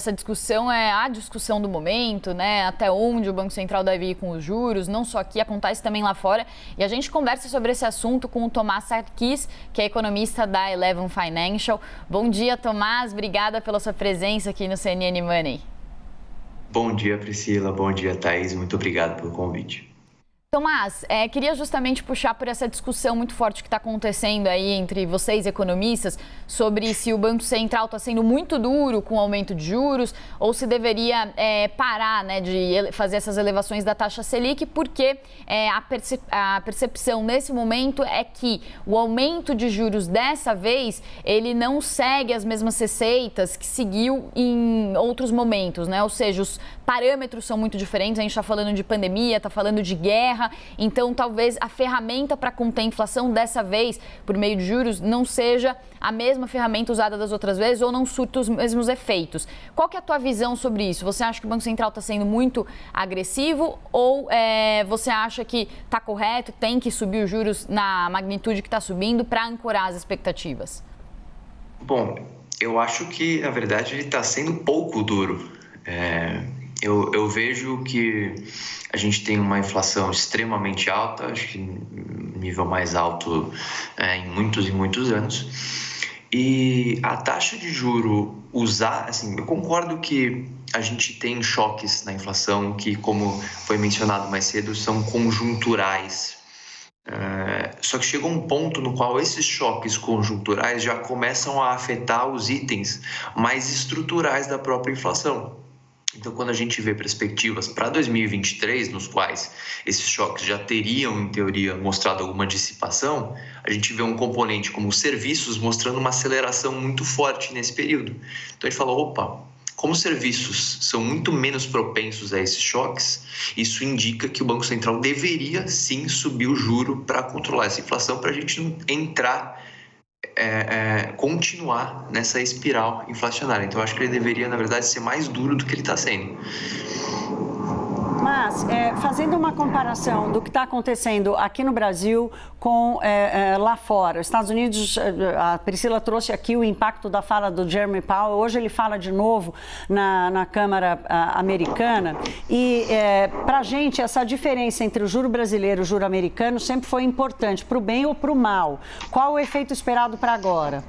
Essa discussão é a discussão do momento, né? Até onde o Banco Central deve ir com os juros, não só aqui, acontece também lá fora. E a gente conversa sobre esse assunto com o Tomás Sarkis, que é economista da Eleven Financial. Bom dia, Tomás. Obrigada pela sua presença aqui no CNN Money. Bom dia, Priscila. Bom dia, Thaís. Muito obrigado pelo convite. Tomás, queria justamente puxar por essa discussão muito forte que está acontecendo aí entre vocês, economistas, sobre se o Banco Central está sendo muito duro com o aumento de juros ou se deveria parar, né, de fazer essas elevações da taxa Selic, porque a percepção nesse momento é que o aumento de juros dessa vez, ele não segue as mesmas receitas que seguiu em outros momentos, né? Ou seja, os parâmetros são muito diferentes, a gente está falando de pandemia, está falando de guerra. Então, talvez a ferramenta para conter a inflação dessa vez, por meio de juros, não seja a mesma ferramenta usada das outras vezes ou não surta os mesmos efeitos. Qual que é a tua visão sobre isso? Você acha que o Banco Central está sendo muito agressivo ou você acha que está correto, tem que subir os juros na magnitude que está subindo para ancorar as expectativas? Bom, eu acho que, na verdade, ele está sendo pouco duro. Eu vejo que a gente tem uma inflação extremamente alta, acho que nível mais alto em muitos e muitos anos. E a taxa de juro assim, eu concordo que a gente tem choques na inflação que, como foi mencionado mais cedo, são conjunturais. Só que chega um ponto no qual esses choques conjunturais já começam a afetar os itens mais estruturais da própria inflação. Então, quando a gente vê perspectivas para 2023, nos quais esses choques já teriam, em teoria, mostrado alguma dissipação, a gente vê um componente como os serviços mostrando uma aceleração muito forte nesse período. Então, a gente fala, opa, como os serviços são muito menos propensos a esses choques, isso indica que o Banco Central deveria, sim, subir o juro para controlar essa inflação, para a gente não entrar continuar nessa espiral inflacionária. Então, eu acho que ele deveria, na verdade, ser mais duro do que ele está sendo. Mas, fazendo uma comparação do que está acontecendo aqui no Brasil com lá fora, os Estados Unidos, a Priscila trouxe aqui o impacto da fala do Jeremy Powell, hoje ele fala de novo na Câmara americana, e para a gente essa diferença entre o juro brasileiro e o juro americano sempre foi importante, para o bem ou para o mal. Qual o efeito esperado para agora?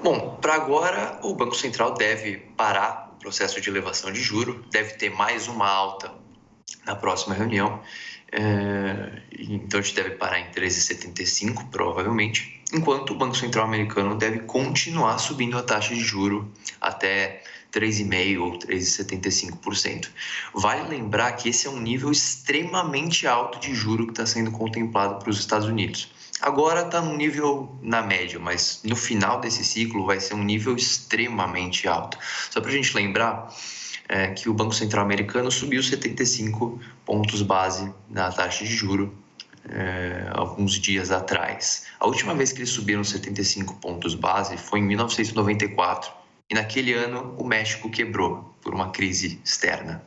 Bom, para agora o Banco Central deve parar processo de elevação de juro, deve ter mais uma alta na próxima reunião, então a gente deve parar em 13,75 provavelmente, enquanto o Banco Central americano deve continuar subindo a taxa de juro até 3,5% ou 3,75%. Vale lembrar que esse é um nível extremamente alto de juro que está sendo contemplado para os Estados Unidos. Agora está num nível na média, mas no final desse ciclo vai ser um nível extremamente alto. Só para a gente lembrar que o Banco Central americano subiu 75 pontos base na taxa de juro alguns dias atrás. A última vez que eles subiram 75 pontos base foi em 1994 e naquele ano o México quebrou por uma crise externa.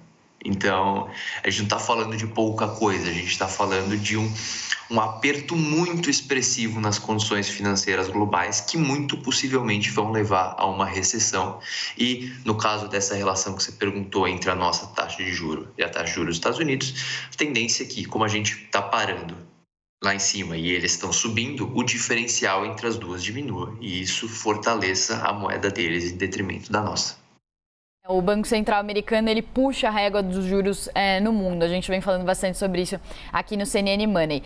Então, a gente não está falando de pouca coisa, a gente está falando de um aperto muito expressivo nas condições financeiras globais que muito possivelmente vão levar a uma recessão. E no caso dessa relação que você perguntou entre a nossa taxa de juros e a taxa de juros dos Estados Unidos, a tendência é que, como a gente está parando lá em cima e eles estão subindo, o diferencial entre as duas diminua e isso fortaleça a moeda deles em detrimento da nossa. O Banco Central americano, ele puxa a régua dos juros no mundo. A gente vem falando bastante sobre isso aqui no CNN Money.